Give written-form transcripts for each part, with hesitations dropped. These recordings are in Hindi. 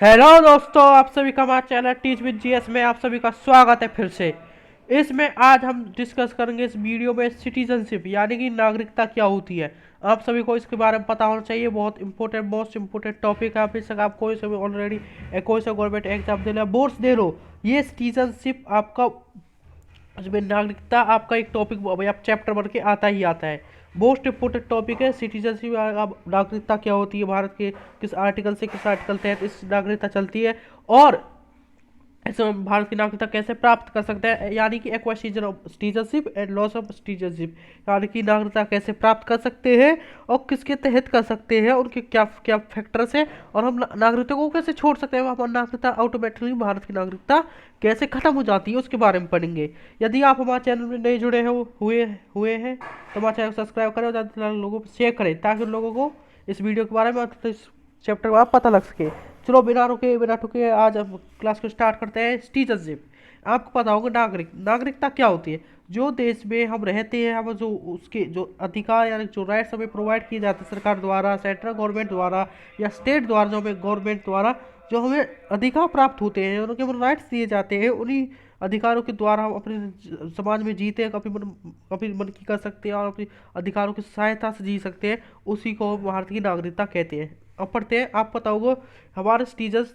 हेलो दोस्तों, आप सभी का हमारे चैनल टीच विद जीएस में आप सभी का स्वागत है फिर से। इसमें आज हम डिस्कस करेंगे इस वीडियो में सिटीजनशिप यानी कि नागरिकता क्या होती है। आप सभी को इसके बारे में पता होना चाहिए। बहुत इंपॉर्टेंट मोस्ट इंपॉर्टेंट टॉपिक है। बेशक आप कोई से भी ऑलरेडी कोई सा गवर्नमेंट एग्जाम दे लो, बोर्ड्स दे लो, ये सिटीजनशिप आपका इसमें नागरिकता आपका एक टॉपिक आप चैप्टर बन के आता ही आता है। मोस्ट इंपोर्टेंट टॉपिक है सिटीजनशिप। अब नागरिकता क्या होती है, भारत के किस आर्टिकल से किस आर्टिकल तहत इस नागरिकता चलती है, और ऐसे हम भारत की नागरिकता कैसे प्राप्त कर सकते हैं, यानी कि एक्वाइजिशन of citizenship and loss of citizenship, यानी कि नागरिकता कैसे प्राप्त कर सकते हैं और किसके तहत कर सकते हैं, उनके क्या क्या फैक्टर्स हैं, और हम नागरिकता को कैसे छोड़ सकते हैं। हमारी नागरिकता ऑटोमेटिकली भारत की नागरिकता कैसे खत्म हो जाती है उसके बारे में पढ़ेंगे। यदि आप हमारे चैनल में नए जुड़े हैं हुए हुए हैं तो हमारे चैनल को सब्सक्राइब करें और ज़्यादा से ज़्यादा लोगों को शेयर करें, ताकि उन लोगों को इस वीडियो के बारे में और इस चैप्टर का पता लग सके। चलो बिना रुके बिना ठुके आज हम क्लास को स्टार्ट करते हैं। सिटीजनशिप, आपको पता होगा नागरिकता क्या होती है। जो देश में हम रहते हैं, हम जो उसके जो अधिकार यानी जो राइट्स हमें प्रोवाइड किए जाते हैं सरकार द्वारा, सेंट्रल गवर्नमेंट द्वारा या स्टेट द्वारा, जो हमें गवर्नमेंट द्वारा जो हमें अधिकार प्राप्त होते हैं, उनके हमें राइट्स दिए जाते हैं, उन्हीं अधिकारों के द्वारा हम अपने समाज में जीते हैं, अपनी मन की कर सकते हैं और अपने अधिकारों की सहायता से जी सकते हैं। उसी को भारत की नागरिकता कहते हैं। अब पढ़ते हैं। आप पता होगा हमारे सिटीजन्स,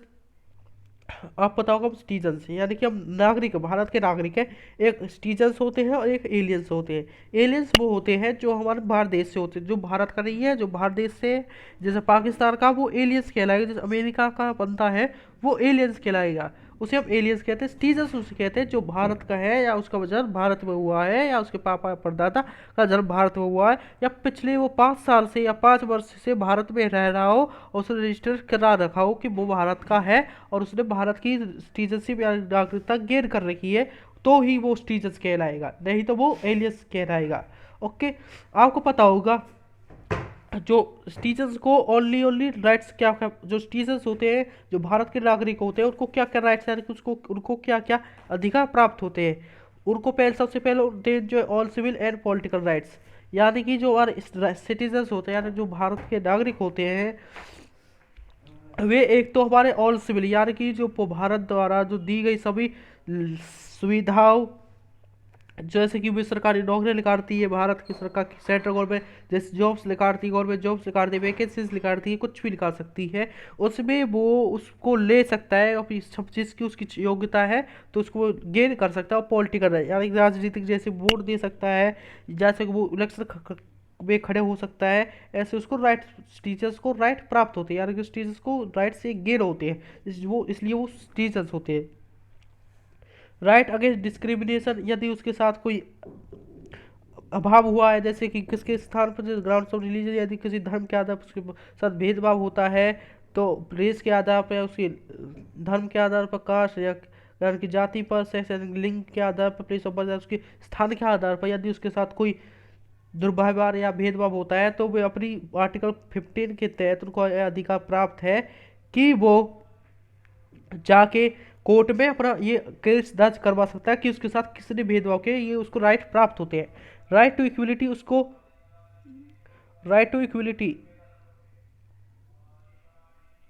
आप पता होगा सिटीजन्स यानी कि हम नागरिक, भारत के नागरिक हैं। एक सिटीजन्स होते हैं और एक एलियंस होते हैं। एलियंस वो होते हैं जो हमारे भारत देश से होते हैं, जो भारत का नहीं है, जो भारत देश से है। जैसे पाकिस्तान का वो एलियंस कहलाएगा, जैसे अमेरिका का बनता है वो एलियंस कहलाएगा, उसे हम एलियंस कहते हैं। सिटीजन्स उसे कहते हैं जो भारत का है या उसका जन्म भारत में हुआ है या उसके पापा परदादा का जन्म भारत में हुआ है, या पिछले वो 5 साल से या 5 वर्ष से भारत में रह रहा हो और उसने रजिस्टर करा रखा हो कि वो भारत का है और उसने भारत की सिटीजनशिप या नागरिकता गेन कर रखी है, तो ही वो सिटीजन्स कहलाएगा, नहीं तो वो एलियंस कहलाएगा। ओके। आपको पता होगा जो सिटीजन्स को ओनली ओनली राइट्स क्या क्या, जो सिटीजन्स होते हैं जो भारत के नागरिक होते हैं उनको क्या क्या राइट्स है, उसको उनको क्या क्या अधिकार प्राप्त होते हैं। उनको पहले सबसे पहले दे जो all civil and political rights, यानी कि जो हमारे सिटीजन्स होते हैं यानी जो भारत के नागरिक होते हैं, वे एक तो हमारे ऑल सिविल यानी कि जो भारत द्वारा जो दी गई सभी सुविधाओं, जैसे कि वे सरकारी नौकरी निकालती है भारत की सरकार की सेंट्रल गवर्नमेंट, जैसे जॉब्स निकालती है, गवर्नमेंट जॉब्स निकालती है, वैकेंसीज निकालती है, कुछ भी निकाल सकती है, उसमें वो उसको ले सकता है और सब चीज़ की उसकी योग्यता है तो उसको गेन कर सकता है। और पॉलिटिकल यानी राजनीतिक जैसे वोट दे सकता है, जैसे कि वो इलेक्शन में खड़े हो सकता है, ऐसे उसको राइट, टीचर्स को राइट प्राप्त होते हैं, यानी कि टीचर्स को राइट से गेन होते हैं, वो इसलिए वो टीचर्स होते हैं। राइट अगेंस्ट डिस्क्रिमिनेशन, यदि उसके साथ कोई अभाव हुआ है, जैसे कि किसके स्थान पर ग्राउंड ऑफ रिलीजन, यदि किसी धर्म के आधार पर उसके साथ भेदभाव होता है, तो रेस के आधार पर, उसके धर्म के आधार पर, कास्ट या की जाति पर, सेक्स लिंग के आधार पर, प्लेस ऑफ बर्थ, उसके स्थान के आधार पर यदि उसके साथ कोई दुर्व्यवहार या भेदभाव होता है, तो वे अपनी आर्टिकल 15 के तहत उनको अधिकार प्राप्त है कि वो जाके कोर्ट में अपना ये केस दर्ज करवा सकता है कि उसके साथ किसने भेदभाव किया, ये उसको राइट प्राप्त होते हैं। राइट टू इक्वलिटी, उसको राइट टू इक्वलिटी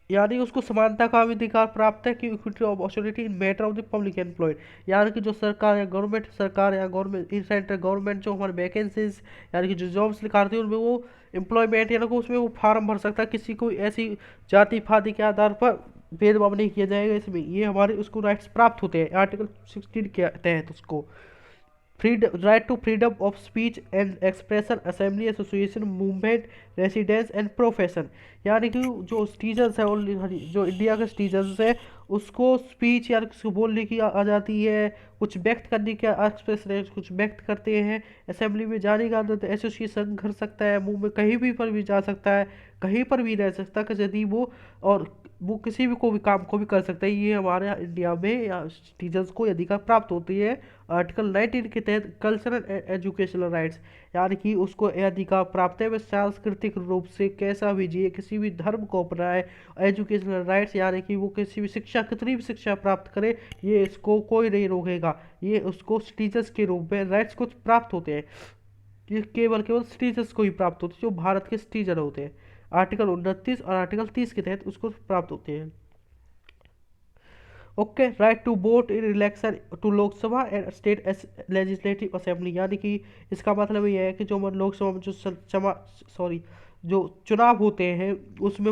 यानी उसको समानता का भी अधिकार प्राप्त है कि equity of opportunity in matter of the public employed, यानी कि जो सरकार या गवर्नमेंट इन सेंट्रल गवर्नमेंट जो हमारे वैकेंसीज यानी कि जो जॉब्स निकालती है उनमें वो एम्प्लॉयमेंट यानी कि उसमें वो फार्म भर सकता है, किसी को ऐसी जाति फाति के आधार पर भेदभाव नहीं किया जाएगा। इसमें ये हमारे उसको राइट्स प्राप्त होते हैं आर्टिकल 16 के तहत। उसको freedom, right to freedom of speech and expression, assembly, association, movement, residence and profession, यानी कि जो सिटीजन्स है, जो इंडिया के सिटीजन्स है, उसको स्पीच यानी उसको बोलने की आज़ादी है, कुछ व्यक्त करने की एक्सप्रेशन, कुछ व्यक्त करते हैं, असेंबली में जाने का आदत, एसोसिएशन कर सकता है, मूव में कहीं भी पर भी जा सकता है, कहीं पर भी रह सकता है यदि वो, और वो किसी भी को भी काम को भी कर सकता है। ये हमारे यहाँ इंडिया में या सिटीजन्स को अधिकार प्राप्त होती है आर्टिकल 19 के तहत। कल्चरल एंड एजुकेशनल राइट्स, यानी कि उसको यह अधिकार प्राप्त है वह सांस्कृतिक रूप से कैसा भी जिए, किसी भी धर्म को अपनाए। एजुकेशनल राइट्स यानी कि वो किसी भी शिक्षा, कितनी भी शिक्षा प्राप्त करे, ये इसको कोई नहीं रोकेगा, ये उसको सिटीजन्स के रूप में राइट्स कुछ प्राप्त होते हैं। ये केवल केवल सिटीजन्स को ही प्राप्त होते हैं जो भारत के सिटीजन होते हैं। आर्टिकल 29 और आर्टिकल 30 के तहत उसको प्राप्त होते हैं। Okay, right to vote in election to Lok Sabha and state legislative assembly, यानी कि इसका मतलब ये है कि जो हमारे लोकसभा में जो सॉरी जो चुनाव होते हैं उसमें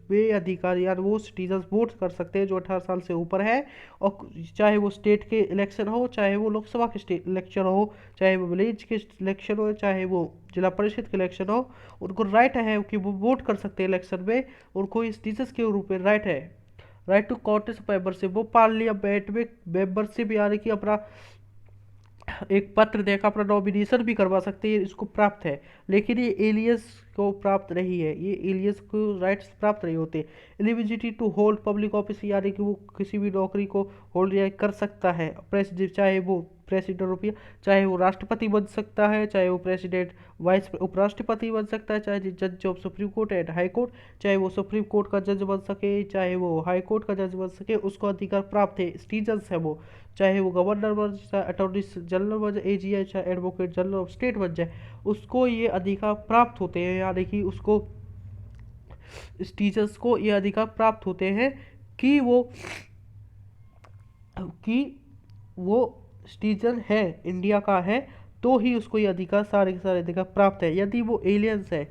वे अधिकारी यानी वो सिटीजन वोट कर सकते हैं जो 18 साल से ऊपर है। और चाहे वो स्टेट के इलेक्शन हो, चाहे वो लोकसभा के स्टेट इलेक्शन हो, चाहे वो विलेज के इलेक्शन हो, चाहे वो जिला परिषद के इलेक्शन हो, उनको राइट है कि वो वोट कर सकते हैं इलेक्शन में। उनको इस चीज़ के रूप में राइट है, राइट टू कॉन्टेस्ट मेंबरशिप, वो पार्लियामेंट में मेंबरशिप यानी कि अपना एक पत्र देकर अपना नॉमिनेशन भी करवा सकते हैं, इसको प्राप्त है। लेकिन ये एलियंस को प्राप्त नहीं है, ये एलियंस को राइट्स प्राप्त नहीं होते। Eligibility to hold public office, यानी कि वो किसी भी नौकरी को होल्ड या कर सकता है, प्रेसिडेंट चाहे वो प्रेसिडेंट ऑफ इंडिया, चाहे वो राष्ट्रपति बन सकता है, चाहे वो प्रेसिडेंट वाइस उपराष्ट्रपति बन सकता है, चाहे जज of supreme court and high court, चाहे वो सुप्रीम कोर्ट का जज बन सके, चाहे वो हाई कोर्ट का जज बन सके, उसको अधिकार प्राप्त है, सिटीजन्स है वो। चाहे वो गवर्नर बन जाए, चाहे अटॉर्नी जनरल बन जाए, एजीआई, चाहे एडवोकेट जनरल ऑफ स्टेट बन जाए, उसको ये अधिकार प्राप्त होते हैं, यानी कि उसको टीचर्स को ये अधिकार प्राप्त होते हैं कि कि वो सिटीजन है, इंडिया का है, तो ही उसको ये अधिकार सारे के सारे अधिकार प्राप्त है। यदि वो एलियंस है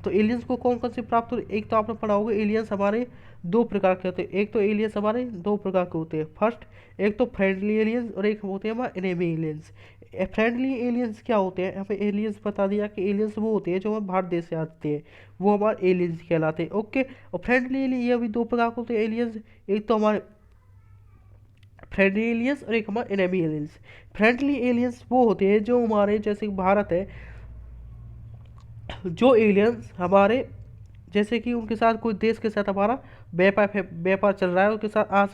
तो एलियंस को कौन कौन से प्राप्त हो, एक तो आपने पढ़ा होगा एलियंस हमारे दो प्रकार के होते हैं। एक तो एलियंस हमारे दो प्रकार के होते हैं, फर्स्ट एक तो फ्रेंडली एलियंस और एक होते हैं हमारे एनिमी एलियंस। फ्रेंडली एलियंस क्या होते हैं, हमें एलियंस बता दिया कि एलियंस वो होते हैं जो हमारे भारत देश से आते हैं, वो हमारे एलियंस कहलाते हैं। ओके, और फ्रेंडली एलियंस ये भी दो प्रकार के होते हैं एलियंस, एक तो हमारे फ्रेंडली एलियंस और एक हमारे एनिमी एलियंस। फ्रेंडली एलियंस वो होते हैं जो हमारे जैसे भारत है, जो एलियंस हमारे जैसे कि उनके साथ कोई देश के साथ हमारा व्यापार चल रहा है, उनके साथ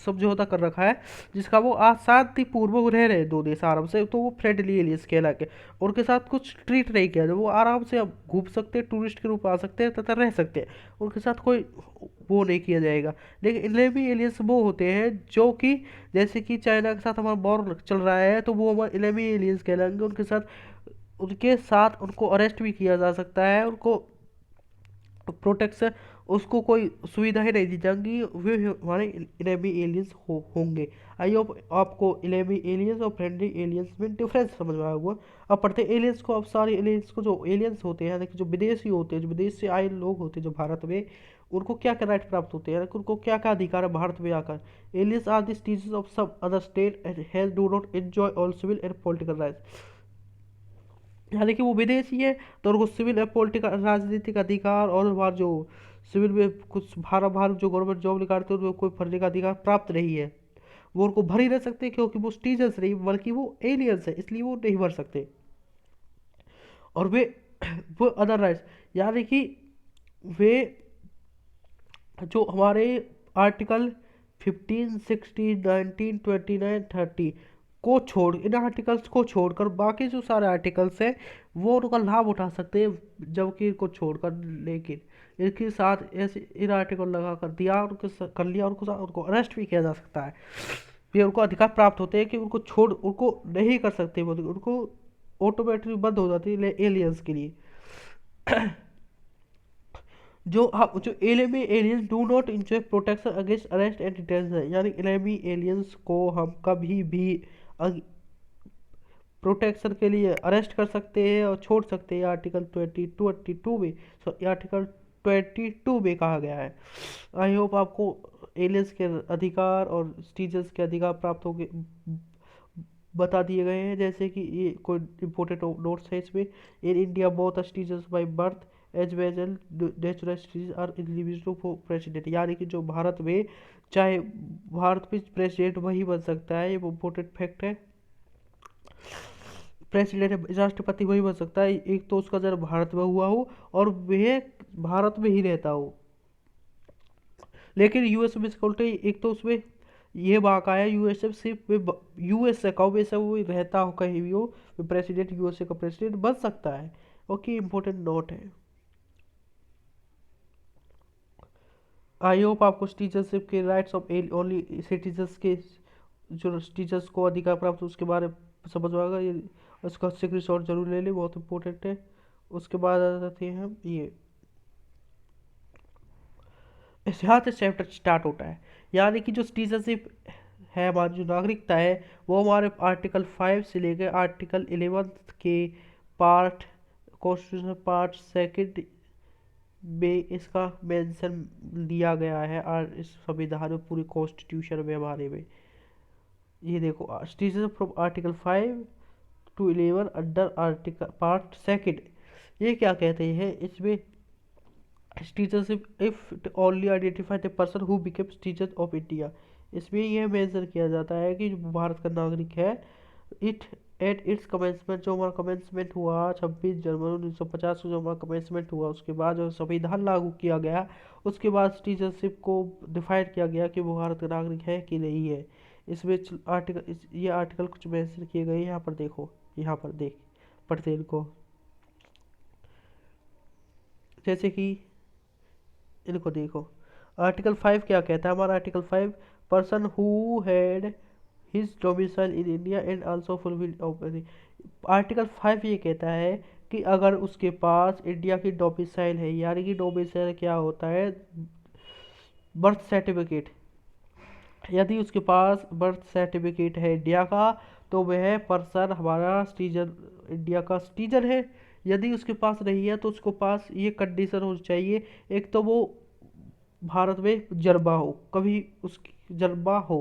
समझौता कर रखा है, जिसका वो आज शांतिपूर्वक रह रहे हैं दो देश आराम से, तो वो फ्रेंडली एलियंस कहला के। उनके साथ कुछ ट्रीट नहीं किया जाए, वो आराम से अब घूम सकते हैं, टूरिस्ट के रूप में आ सकते हैं तथा रह सकते हैं, उनके साथ कोई वो नहीं किया जाएगा। लेकिन इनमें भी एलियंस वो होते हैं जो कि जैसे कि चाइना के साथ हमारा वॉर चल रहा है, तो वो हमारे इलेमी एलियंस कहलाएंगे। उनके साथ उनको अरेस्ट भी किया जा सकता है, उनको प्रोटेक्शन, उसको कोई सुविधाएं नहीं दी जाएंगी, वे हमारे इलेमी एलियंस होंगे। आई होप आपको इलेमी एलियंस और फ्रेंडली एलियंस में डिफरेंस समझ में आया होगा। अब पढ़ते एलियंस को, अब सारे एलियंस को, जो एलियंस होते हैं यानी कि जो विदेशी होते हैं, जो विदेश से आए लोग होते हैं जो भारत में, उनको क्या क्या राइट प्राप्त होते हैं, यानी कि उनको क्या क्या अधिकार है भारत में आकर। Aliens are the citizen of some other state and has do not enjoy all civil and political rights, यानी कि वो विदेशी है तो उनको सिविल एंड पॉलिटिकल राजनीतिक अधिकार और बार जो सिविल में कुछ भारत भारत जो गवर्नमेंट जॉब निकालते हैं उनको कोई भरने का अधिकार प्राप्त नहीं है, वो उनको भर ही नहीं सकते क्योंकि वो सिटीजन्स नहीं बल्कि वो एलियंस है, इसलिए वो नहीं भर सकते। और वे वो अदर राइट्स, यानी कि वे जो हमारे आर्टिकल 15, 16, 19, 29, 30 को छोड़, इन आर्टिकल्स को छोड़कर बाकी जो सारे आर्टिकल्स हैं वो उनका लाभ उठा सकते हैं, जबकि इनको छोड़कर, लेकिन इनके साथ ऐसे इन आर्टिकल लगा कर दिया, कर लिया, उनको अरेस्ट भी किया जा सकता है। ये उनको अधिकार प्राप्त होते हैं कि उनको छोड़, उनको नहीं कर सकते, उनको ऑटोमेटिकली बंद हो जाती है एलियंस के लिए। जो enemy aliens do not enjoy protection against arrest and detention, यानी एलिमी एलियंस को हम कभी भी प्रोटेक्शन के लिए अरेस्ट कर सकते हैं और छोड़ सकते हैं, आर्टिकल 22 में, आर्टिकल 22 में कहा गया है। आई होप आपको एलियंस के अधिकार और सिटीजन्स के अधिकार प्राप्त हो गए, बता दिए गए हैं। जैसे कि ये कोई इम्पोर्टेंट नोट्स है इसमें, in India both citizens by birth as well as natural citizen are eligible for president, यानी कि जो भारत में, चाहे भारत में प्रेसिडेंट वही बन सकता है, ये इम्पोर्टेंट फैक्ट है। प्रेसिडेंट राष्ट्रपति वही बन सकता है एक तो उसका जन्म भारत में हुआ हो और वह भारत में ही रहता हो। लेकिन यूएस में इसका उल्टे, एक तो उसमें ये वाक़ा है यूएस में सिर्फ यूएसए का वैसे वो रहता हो कहीं भी हो, प्रेसिडेंट यूएसए का प्रेसिडेंट बन सकता है। ओके, इम्पोर्टेंट नोट है। आई होप आपको सिटीजनशिप के राइट्स ऑफ ओनली सिटीजन्स के, जो सिटीजन्स को अधिकार प्राप्त उसके बारे में समझ में आएगा। ये उसका स्क्रीन शॉट जरूर ले लें, बहुत इंपॉर्टेंट है। उसके बाद आ जाते हैं हम ये यहाँ से चैप्टर स्टार्ट होता है। यानी कि जो सिटीजनशिप है, हमारी जो नागरिकता है, वो हमारे आर्टिकल 5 से लेकर आर्टिकल 11 के पार्ट कॉन्स्टिट्यूशन पार्ट सेकंड में इसका मेंशन दिया गया है। और इस संविधान में, पूरी कॉन्स्टिट्यूशन में हमारे में, ये देखो, citizen from article 5 to 11 under article part second, ये क्या कहते हैं इसमें, citizenship if it only identify the person who became citizen of India। इसमें यह मेंशन किया जाता है कि जो भारत का नागरिक है, इट एट इट्स कमेंसमेंट, जो हमारा कमेंसमेंट हुआ 26 जनवरी 1950 को, जो हमारा कमेंसमेंट हुआ, उसके बाद जो संविधान लागू किया गया, उसके बाद सिटीजनशिप को डिफाइन किया गया कि वो भारत का नागरिक है कि नहीं है। इसमें आर्टिकल, ये आर्टिकल कुछ मेंशन किए गए, यहाँ पर देखो, यहाँ पर देख पढ़ते इनको, जैसे कि इनको देखो। आर्टिकल 5 क्या कहता है हमारा, article 5, person who had his domicile in India and also fulfil. Article 5 ये कहता है कि अगर उसके पास इंडिया की डोमिसाइल है, यानी कि डोमिसाइल क्या होता है, बर्थ सर्टिफिकेट, यदि उसके पास बर्थ सर्टिफिकेट है इंडिया का, तो वह पर्सन हमारा सिटीजन, इंडिया का सिटीजन है। यदि उसके पास नहीं है तो उसको पास ये कंडीशन होनी चाहिए, एक तो वो भारत में जन्मा हो, कभी उसकी जन्मा हो,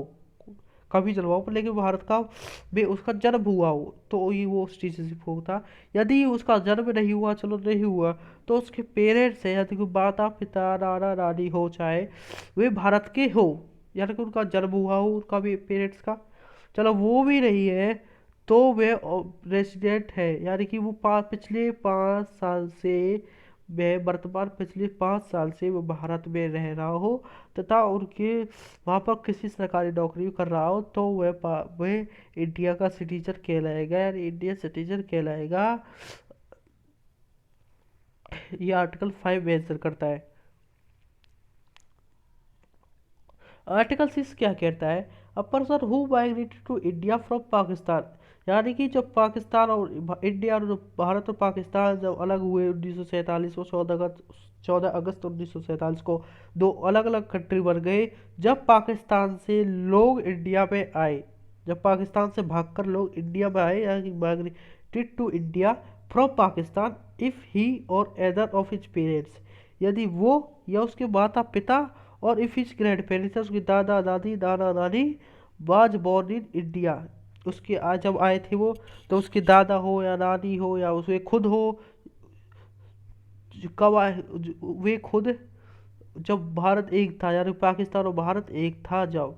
कभी जन्मा हो, पर लेकिन भारत का में उसका जन्म हुआ हो, तो ये वो सिटीजनशिप होता। यदि उसका जन्म नहीं हुआ, चलो नहीं हुआ, तो उसके पेरेंट्स है, यदि कोई माता पिता नाना नानी हो, चाहे वे भारत के हो, यानी कि उनका जन्म हुआ हो, उनका भी पेरेंट्स का, चलो वो भी नहीं है, तो वे रेसिडेंट है, यानी कि वो पिछले 5 साल से, वह वर्तमान पिछले 5 साल से वो भारत में रह रहा हो, तथा उनके वहाँ पर किसी सरकारी नौकरी कर रहा हो, तो वह इंडिया का सिटीजन कहलाएगा, यानी इंडियन सिटीजन कहलाएगा। ये आर्टिकल 5 मेंशन करता है। आर्टिकल 6 क्या कहता है, a person who migrated to India from Pakistan, यानी कि जब पाकिस्तान और इंडिया और जो भारत और पाकिस्तान जब अलग हुए 1947 को, 14 अगस्त 1947 को, दो अलग अलग कंट्री बन गए। जब पाकिस्तान से लोग इंडिया में आए, जब पाकिस्तान से भागकर लोग इंडिया में आए, यानी migrated to India from Pakistan, if he or other of his parents, यदि वो या उसके माता पिता, और इफ हिज ग्रैंड पेरेंट्स, उसके दादा दादी नाना नानी, वाज बोर्न इन इंडिया, उसके आज जब आए थे वो, तो उसके दादा हो या नानी हो या उसके खुद हो, कब आए, वे खुद, जब भारत एक था, यानी पाकिस्तान और भारत एक था जब,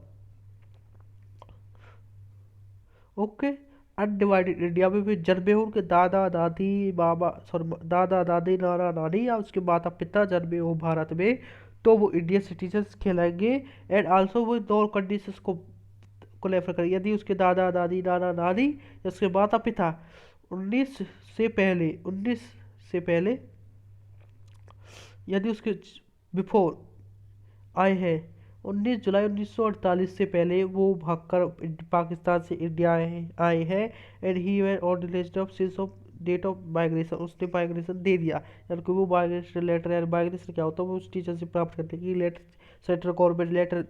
ओके, अनडिवाइडेड इंडिया में भी जन्मे हो, उनके दादा दादी बाबा, सॉरी, दादा दादी नाना नानी या उसके माता पिता जन्मे हो भारत में, तो वो इंडियन सिटीजन कहलाएंगे। एंड आल्सो वो दो कंडीशंस को रेफर करें, यदि उसके दादा दादी नाना नानी या उसके माता पिता 19 से पहले यदि उसके बिफोर आए हैं, 19 जुलाई 1948 से पहले वो भागकर पाकिस्तान से इंडिया आए हैं, and he were on list of since of date of migration, उसने माइग्रेशन दे दिया, यानी कि वो माइग्रेशन लेटर, यानी माइग्रेशन क्या होता है, वो उस टीचर से प्राप्त करने की लेटर, सेंट्रल गवर्नमेंट लेटर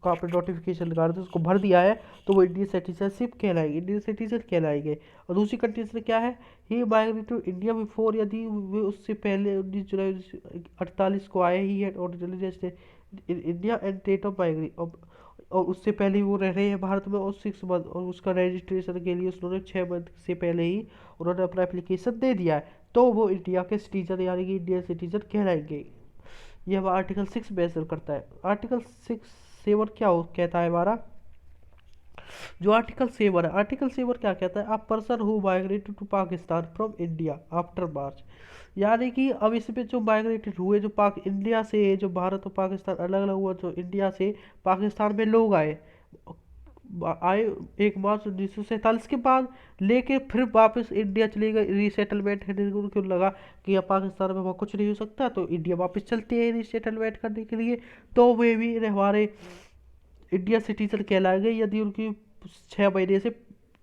का आपने नोटिफिकेशन लगा रहे थे, उसको भर दिया है, तो वो इंडियन सिटीजनशिप कहलाएगी, इंडियन सिटीजन कहलाएंगे। और दूसरी कंडीशन क्या है, ही माइग्रेट टू इंडिया बिफोर, यदि वे उससे पहले 19 जुलाई 1948 को आए ही है, और India and date of migrate, और उससे पहले ही वो रह रहे हैं भारत में, और 6 मंथ, और उसका रजिस्ट्रेशन के लिए उन्होंने 6 मंथ से पहले ही उन्होंने अपना एप्लीकेशन दे दिया है, तो वो इंडिया के सिटीजन, यानी कि इंडियन सिटीजन कहलाएंगे। ये हमारा आर्टिकल 6 मेंशन करता है। आर्टिकल 6(7) क्या कहता है हमारा, जो आर्टिकल 7 है, आर्टिकल 7 क्या कहता है, a person who migrated to Pakistan from India after March, यानी कि अब इसमें जो माइग्रेटेड हुए, जो इंडिया से, जो भारत और पाकिस्तान अलग अलग हुआ, जो इंडिया से पाकिस्तान में लोग आए, 1 मार्च 1947 के बाद, लेके फिर वापस इंडिया चले गए, रीसेटलमेंट है, उनको लगा कि अब पाकिस्तान में वहाँ कुछ नहीं हो सकता, तो इंडिया वापस चलते हैं रीसेटलमेंट करने के लिए, तो वे भी हमारे इंडिया सिटीजन कहलाएंगे, यदि उनकी 6 महीने से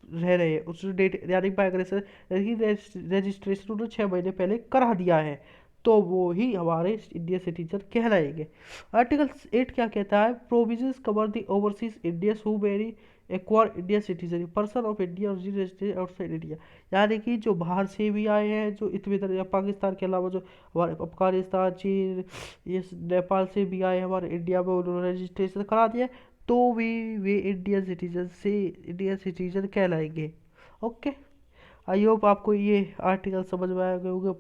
रह रहे हैं उस डेट, यानी माइग्रेशन, रजिस्ट्रेशन उन्होंने 6 महीने पहले करा दिया है, तो वो ही हमारे इंडियन सिटीजन कहलाएंगे। आर्टिकल 8 क्या कहता है? Provisions cover the overseas Indians who marry acquire Indian citizen person of India resident outside India. यानी कि जो बाहर से भी आए हैं, जो इतने या पाकिस्तान के अलावा जो हमारे अफगानिस्तान, चीन, ये नेपाल से भी आए हमारे इंडिया में, उन्होंने रजिस्ट्रेशन करा दिया, तो भी वे इंडियन सिटीजन कहलाएंगे। ओके, आई होप आपको ये आर्टिकल समझ में आए होंगे।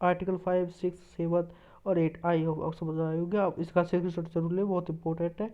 आर्टिकल 5, 6, 7 और 8 आई होप आप समझ में आए होंगे। आप इसका स्क्रीनशॉट जरूर लें, बहुत इंपॉर्टेंट है।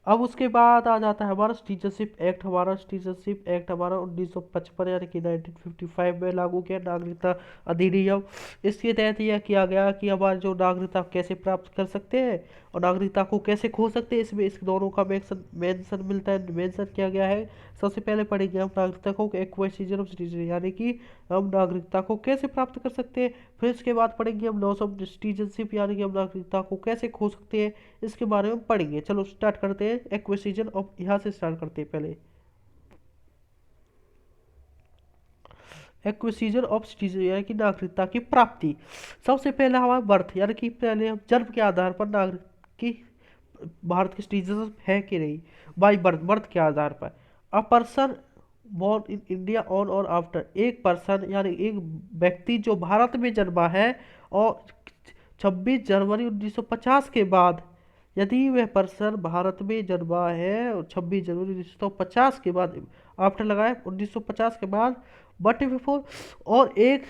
अब उसके बाद आ जाता है हमारा सिटीजनशिप एक्ट। हमारा सिटीजनशिप एक्ट हमारा 1955 यानी कि 1955 में लागू किया, नागरिकता अधिनियम। इसके तहत यह किया गया कि हमारे जो नागरिकता कैसे प्राप्त कर सकते हैं और नागरिकता को कैसे खो सकते हैं, इसमें इस दोनों का मेंशन मिलता है, मेंशन किया गया है। सबसे पहले पढ़ेंगे हम नागरिकता को एक्वाइजिशन ऑफ सिटीजन, यानी कि हम नागरिकता को कैसे प्राप्त कर सकते हैं। फिर इसके बाद पढ़ेंगे हम लॉस ऑफ सिटीजनशिप, यानी कि हम नागरिकता को कैसे खो सकते हैं, इसके बारे में पढ़ेंगे। चलो स्टार्ट करते हैं एक्विजिशन ऑफ, यहाँ से स्टार्ट करते हैं पहले। एक्विजिशन ऑफ सिटीजन यानी कि नागरिकता की प्राप्ति। सबसे पहले हमारा बर्थ, यानी कि पहले हम जन्म के आधार पर नागरिक की भारत की सिटीजन है कि नहीं, बाई बर्थ, बर्थ के आधार पर। A person born in India on or after, एक पर्सन यानी एक व्यक्ति जो भारत में जन्मा है और 26 जनवरी 1950 के बाद, यदि वह पर्सन भारत में जन्मा है और 26 जनवरी 1950 के बाद, आफ्टर लगाए 1950 के बाद, बट बिफोर, और 1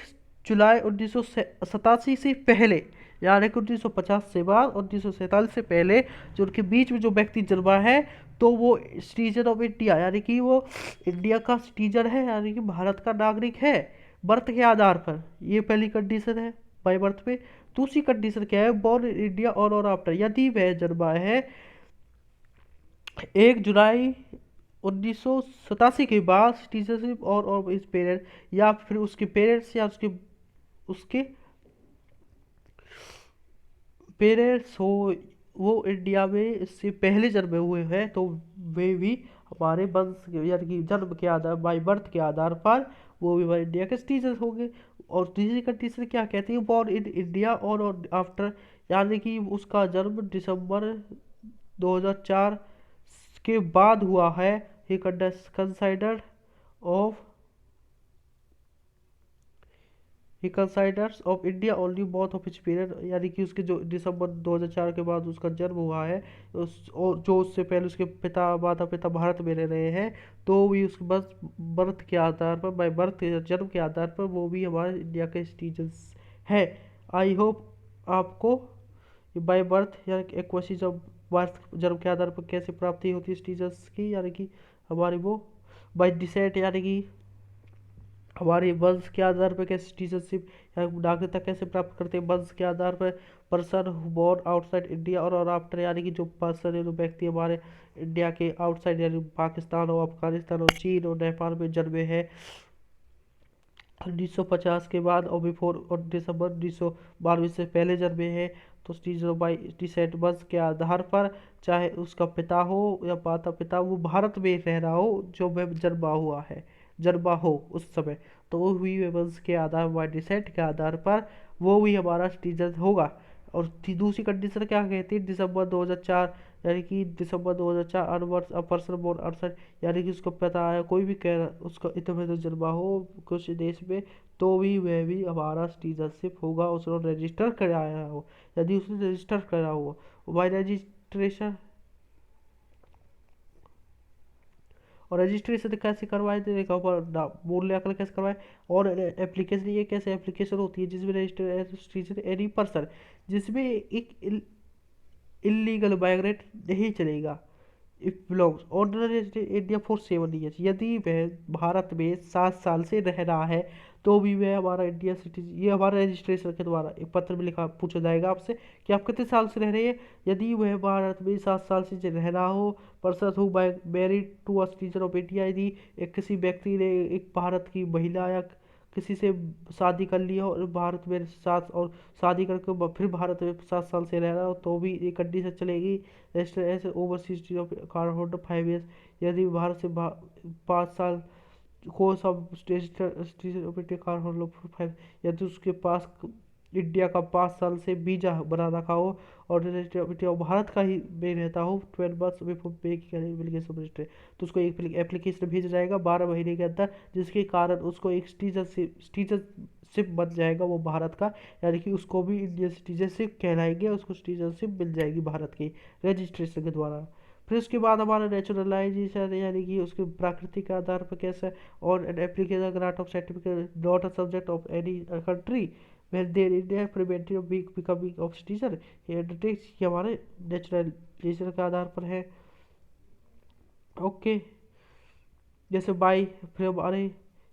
जुलाई 1987 से पहले, यानी कि 1950 से बाद 1947 से पहले जो उनके बीच में जो व्यक्ति जन्मा है, तो वो सिटीजन ऑफ इंडिया, यानी कि वो इंडिया का सिटीजन है, यानी कि भारत का नागरिक है बर्थ के आधार पर। ये पहली कंडीशन है बाई बर्थ पे। दूसरी कंडीशन क्या है? बोर्न इन इंडिया और आफ्टर, यदि वह जन्मा है 1 जुलाई 1987 के बाद, सिटीजनशिप और इस पेरेंट या फिर उसके पेरेंट्स या उसके उसके पेरेंट्स हो, वो इंडिया में इससे पहले जन्मे हुए हैं, तो वे भी हमारे वंश यानी कि जन्म के आधार, बाई बर्थ के आधार पर वो भी हमारे इंडिया के सिटीजन होंगे। और तीसरी कंडीशन क्या कहती है? बॉर्न इन इंडिया और आफ्टर, यानी कि उसका जन्म दिसंबर 2004 के बाद हुआ है। He considered of he considers of India only both of period, यानी कि उसके जो दिसंबर 2004 के बाद उसका जन्म हुआ है, और जो उससे पहले उसके पिता माता पिता भारत में रह रहे हैं, तो भी उसके बस बर्थ के आधार पर, बाई बर्थ जन्म के आधार पर वो भी हमारे इंडिया के सिटीजन्स है। आई होप आपको बाई बर्थ या एक्वेसिस जब बर्थ जन्म के आधार पर कैसे प्राप्ति होती है सिटीजन्स की, यानी कि हमारी वो बाई डिसेंट, यानी कि हमारे वंश के आधार पर कैसे सिटीजनशिप या नागरिकता कैसे प्राप्त करते हैं, वंश के आधार पर। पर्सन बोर्न आउटसाइड इंडिया और आफ्टर, यानी कि जो पर्सन है, जो व्यक्ति हमारे इंडिया के आउटसाइड, यानी पाकिस्तान और अफगानिस्तान और चीन और नेपाल में जन्मे हैं 1950 के बाद, और बिफोर और दिसंबर 1992 से पहले जन्मे हैं, तो सिटीजन बाई डिसेंट वंश के आधार पर, चाहे उसका पिता हो या माता पिता वो भारत में रह रहा हो, जो वह जन्मा हो उस समय, तो वो हुई वंश के आधार, बाई डिसेंट के आधार पर वो भी हमारा सिटीजन होगा। और दूसरी कंडीशन क्या कहती है? दिसंबर 2004, यानी कि दिसंबर 2004 onwards a person born outside, यानी कि उसको पता है कोई भी कह उसका इतने में जन्मा हो कुछ देश में, तो भी वह भी हमारा सिटीजनशिप होगा, उसने रजिस्टर कराया हो, यदि उसने रजिस्टर करा हो बाई रजिस्ट्रेशन। और रजिस्ट्रेशन कैसे करवाए, देखा मूल्यांकन कैसे करवाए, और एप्लीकेशन, ये कैसे एप्लीकेशन होती है जिसमें रजिस्ट्रेशन एनी पर्सन, जिसमें एक इलीगल माइग्रेट नहीं चलेगा। If belongs ordinary India for 7 years, यदि वह भारत में 7 साल से रह रहा है, तो भी वह हमारा इंडिया सिटीजन। ये हमारे रजिस्ट्रेशन के द्वारा एक पत्र में लिखा पूछा जाएगा आपसे कि आप कितने साल से रह रहे हैं। यदि वह भारत में 7 साल से रह रहा हो, person who married to a citizen of India, यदि एक किसी व्यक्ति ने एक भारत की महिला या किसी से शादी कर लिया और भारत में सात और शादी करके फिर भारत में 7 साल से रह रहा हो, तो भी एक कंडीशन चलेगी। Register as overseas card holder 5 years, यदि भारत से 5 साल को सब कार्ड हो लो 5, यदि उसके पास इंडिया का 5 साल से वीजा बना रखा हो और भारत का ही में रहता हो 12 months बिफोर एप्लीकेशन रजिस्टर, तो उसको एक एप्लीकेशन भेजा जाएगा 12 महीने के अंदर, जिसके कारण उसको एक सिटीजनशिप बन जाएगा वो भारत का, यानी कि उसको भी इंडियन सिटीजनशिप कहलाएंगे, उसको सिटीजनशिप मिल जाएगी भारत की रजिस्ट्रेशन के द्वारा। फिर उसके बाद हमारा नेचुरलाइजेशन, यानी कि उसके प्राकृतिक आधार पर कैसे, और an application grant of certificate not a subject of any country when their India prevented of becoming of citizen, ये अंडरटेक्स कि हमारे नेचुरलाइजेशन के आधार पर है। ओके, जैसे बाई, फिर हमारे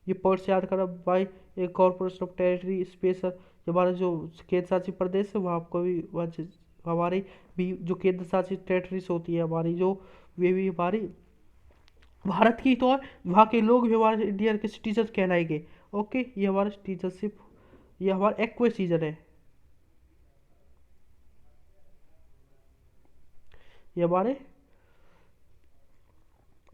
ये पॉइंट से याद करा, by A corporation of territory special, हमारा जो केंद्र शासित प्रदेश है वहाँ को भी हमारी भी जो केंद्र शासित टेरिटरीज होती है हमारी जो, वे भी हमारी भारत की, तो वहाँ के लोग भी हमारे इंडिया के सिटीजन कहलाएंगे। ओके, ये हमारा सिटीजनशिप, ये हमारा एक्वे सीजन है, ये हमारे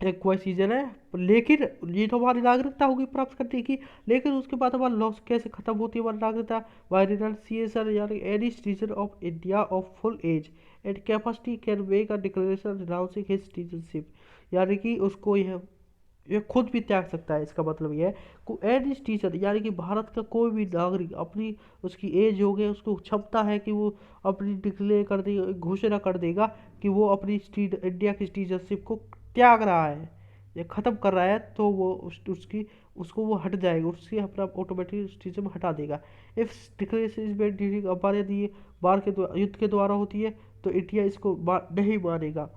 एक्वा सीजन है। लेकिन ये तो हमारी नागरिकता होगी प्राप्त करने की, लेकिन उसके बाद हमारा लॉस कैसे खत्म होती है हमारी नागरिकता, बाय रिनाउंसिएशन, यानी any citizen of India of full age and capacity can make a declaration renouncing his citizenship, यानी कि उसको यह खुद भी त्याग सकता है। इसका मतलब यह है को एनी सिटीजन, यानी कि भारत का कोई भी नागरिक अपनी उसकी एज हो गई, उसको क्षमता है कि वो अपनी डिक्लेयर कर देगा, घोषणा कर देगा कि वो अपनी इंडिया की सिटीजनशिप को त्याग रहा है या ख़त्म कर रहा है, तो वो उसको वो हट जाएगा, उसकी अपना ऑटोमेटिक सिटीजन हटा देगा। If declaration is made during, हमारे यदि बार के युद्ध के द्वारा होती है तो इंडिया इसको नहीं मानेगा।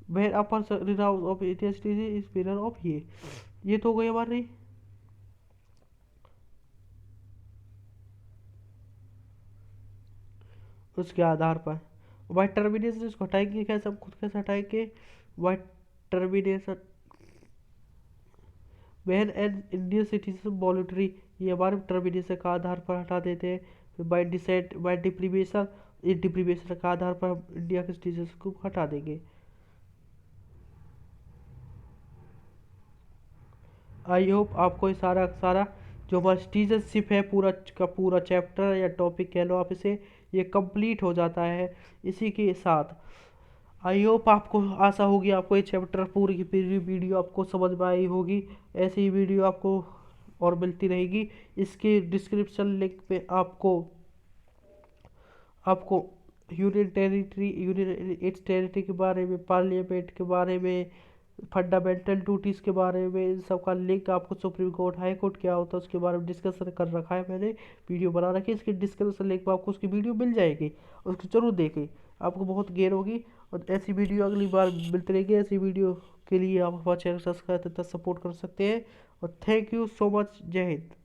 Whereupon renounce of India citizen is winner of ये तो हो गई हमारी। उसके आधार पर वाइट टर्मिनेशन इसको हटाएंगे कैसे, हम खुद कैसे हटाएंगे white termination, when an Indian citizen voluntary, ये हमारे टर्मिनेशन का आधार पर हटा देते हैं। फिर बाई डिसेंट, बाई डिप्रीवेशन, इस डिप्रीवेशन का आधार पर हम इंडिया के सिटीजन को हटा देंगे। आई होप आपको ये सारा सारा जो हमारा सिटीजनशिप है पूरा का पूरा चैप्टर या टॉपिक कह लो आप इसे, ये कंप्लीट हो जाता है इसी के साथ। आई होप आपको आशा होगी आपको ये चैप्टर पूरी की पूरी वीडियो आपको समझ में आई होगी। ऐसी ही वीडियो आपको और मिलती रहेगी। इसके डिस्क्रिप्शन लिंक पे आपको आपको union territory, union it's territory के बारे में, पार्लियामेंट के बारे में, फंडामेंटल ड्यूटीज़ के बारे में, इन सब का लिंक आपको, सुप्रीम कोर्ट हाई कोर्ट क्या होता है उसके बारे में डिस्कशन कर रखा है मैंने, वीडियो बना रखी है। इसकी डिस्क्रिप्शन लिंक में आपको उसकी वीडियो मिल जाएगी, उसको जरूर देखें, आपको बहुत गेयर होगी। और ऐसी वीडियो अगली बार मिलती रहेगी। ऐसी वीडियो के लिए आप हमारे चैनल सब्सक्राइब तथा सपोर्ट कर सकते हैं। और थैंक यू सो मच। जय हिंद।